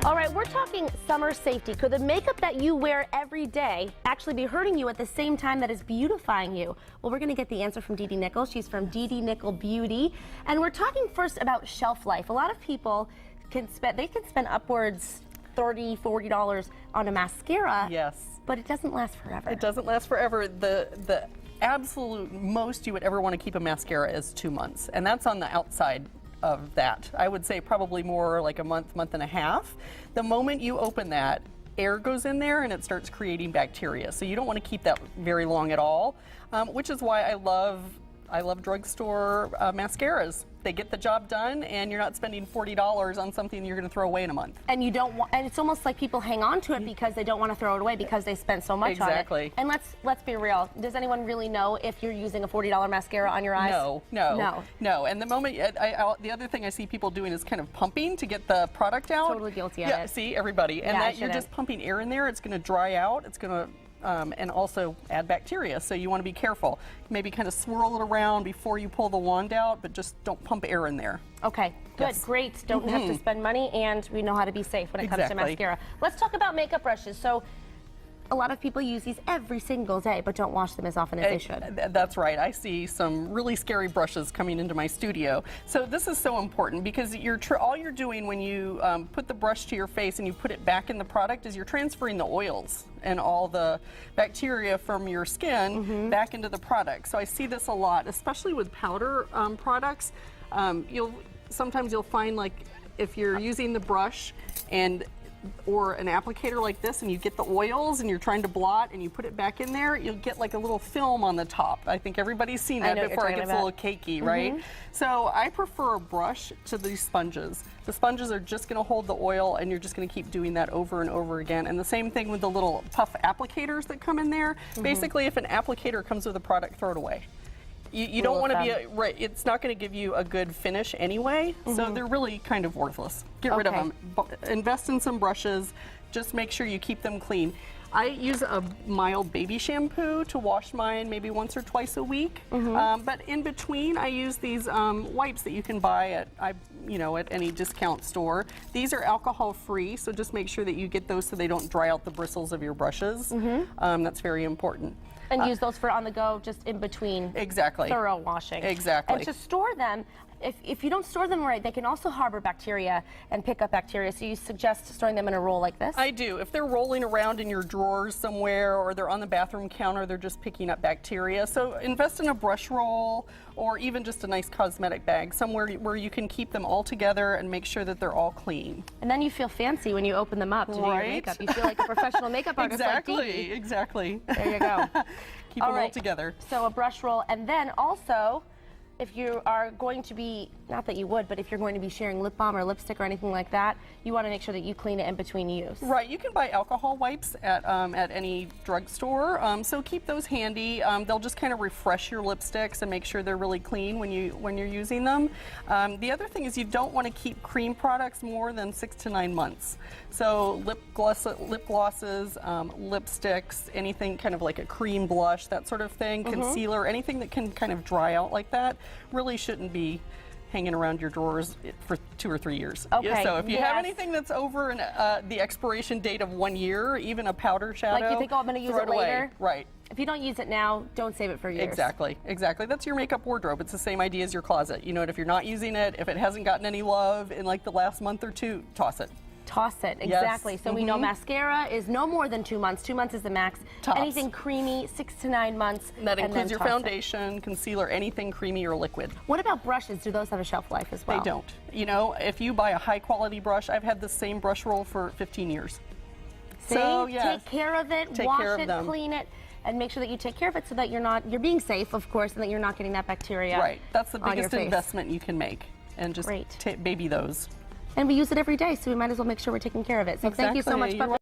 All right, we're talking summer safety. Could the makeup that you wear every day actually be hurting you at the same time that is beautifying you? Well, we're going to get the answer from Dee Dee Nichols. She's from Dee Dee Nickel Beauty. And we're talking first about shelf life. A lot of people can spend upwards $30, $40 on a mascara. Yes. But it doesn't last forever. It doesn't last forever. The absolute most you would ever want to keep a mascara is 2 months. And that's on the outside of that. I would say probably more like a month, month and a half. The moment you open that, air goes in there and it starts creating bacteria. So you don't want to keep that very long at all, which is why I love drugstore mascaras. They get the job done, and you're not spending $40 on something you're going to throw away in a month. And you don't want, and it's almost like people hang on to it because they don't want to throw it away because they spent so much on it. Exactly. And let's be real. Does anyone really know if you're using a $40 mascara on your eyes? No. And the moment, the other thing I see people doing is kind of pumping to get the product out. Totally guilty of it. See, everybody. And yeah, that you're just pumping air in there. It's going to dry out. It's going to and also add bacteria, so you want to be careful. Maybe kind of swirl it around before you pull the wand out, but just don't pump air in there. Okay, good, Yes. great. Don't have to spend money, and we know how to be safe when it comes to mascara. Let's talk about makeup brushes. So, a lot of people use these every single day, but don't wash them as often as they should. That's right. I see some really scary brushes coming into my studio. So this is so important because all you're doing when you put the brush to your face and you put it back in the product is you're transferring the oils and all the bacteria from your skin back into the product. So I see this a lot, especially with powder products. Sometimes you'll find, like, if you're using the brush or an applicator like this and you get the oils and you're trying to blot and you put it back in there, you'll get like a little film on the top. I think everybody's seen that before. It gets a little cakey, right? So I prefer a brush to these sponges. The sponges are just going to hold the oil, and you're just going to keep doing that over and over again. And the same thing with the little puff applicators that come in there. Basically, if an applicator comes with a product, throw it away. You don't want to be right. It's not going to give you a good finish anyway, so they're really kind of worthless. Get rid of them. Invest in some brushes. Just make sure you keep them clean. I use a mild baby shampoo to wash mine maybe once or twice a week. But in between, I use these wipes that you can buy at any discount store. These are alcohol-free, so just make sure that you get those so they don't dry out the bristles of your brushes. That's very important. And use those for on the go, just in between. Exactly. Thorough washing. Exactly. And to store them, if you don't store them right, they can also harbor bacteria and pick up bacteria. So you suggest storing them in a roll like this? I do. If they're rolling around in your drawers somewhere or they're on the bathroom counter, they're just picking up bacteria. So invest in a brush roll or even just a nice cosmetic bag, somewhere where you can keep them all together and make sure that they're all clean. And then you feel fancy when you open them up to do your makeup. You feel like a professional makeup artist. Exactly. There you go. Keep them all together. So a brush roll, and then also, if you are going to be, not that you would, but if you're going to be sharing lip balm or lipstick or anything like that, you want to make sure that you clean it in between use. Right. You can buy alcohol wipes at any drugstore, so keep those handy. They'll just kind of refresh your lipsticks and make sure they're really clean when you're using them. The other thing is you don't want to keep cream products more than 6 to 9 months. So lip glosses, lipsticks, anything kind of like a cream blush, that sort of thing, concealer, anything that can kind of dry out like that, really shouldn't be hanging around your drawers for 2 or 3 years. Okay. So if you have anything that's over the expiration date of 1 year, even a powder shadow, like you think, oh, I'm going to use it later. Right. If you don't use it now, don't save it for years. Exactly. That's your makeup wardrobe. It's the same idea as your closet. You know, if you're not using it, if it hasn't gotten any love in like the last month or two, toss it. Toss it, exactly. So we know mascara is no more than 2 months. 2 months is the max. Tops. Anything creamy, 6 to 9 months. And that includes your foundation, concealer, anything creamy or liquid. What about brushes? Do those have a shelf life as well? They don't. You know, if you buy a high quality brush, I've had the same brush roll for 15 years. See? So, yes, take care of it, wash it, clean it, and make sure that you take care of it so that you're being safe, of course, and that you're not getting that bacteria. Right. That's the biggest investment you can make. And just baby those. And we use it every day, so we might as well make sure we're taking care of it. So thank you so much.